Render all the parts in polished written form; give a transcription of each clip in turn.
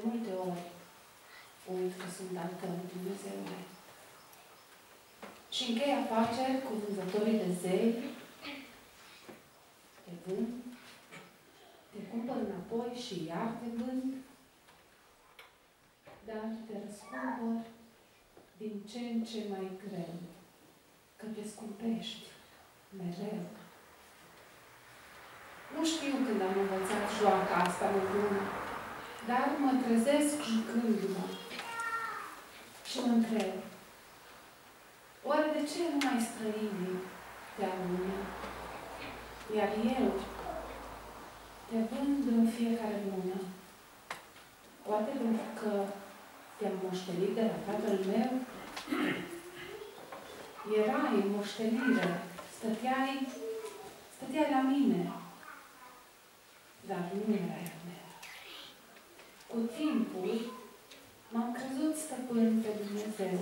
multe ori uit că sunt al tău, Dumnezeule. Și închei afaceri cu vânzătorii de zei, te vând, te cumpăr înapoi și iar te vând, dar te răscumpăr din ce în ce mai greu, că te scumpești mereu. Nu știu când am învățat joaca asta nebună, dar mă trezesc jucându-mă și mă întreb, oare de ce numai străinii te alună? Iar eu te vând în fiecare lună. Poate pentru că te-am moștenit de la tatăl meu? Erai în moștenire, stăteai la mine, dar nu erai al meu. Cu timpul m-am crezut stăpân pe Dumnezeu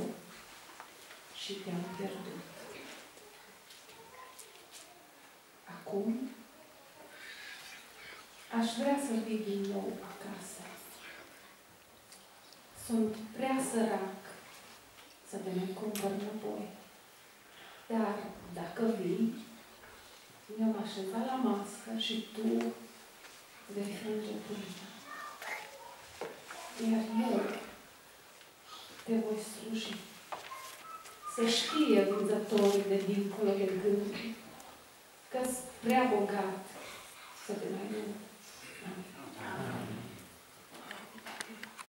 și te-am pierdut. Acum aș vrea să vii din nou acasă. Sunt prea sărac să te mai cumpăr înapoi. Dar dacă vii, ne-am așezat la masă și tu vei frânge pâinea. Iar eu te voi sluji. Să știe vânzătorii de dincolo de gând că-s prea bogat să te mai iubesc.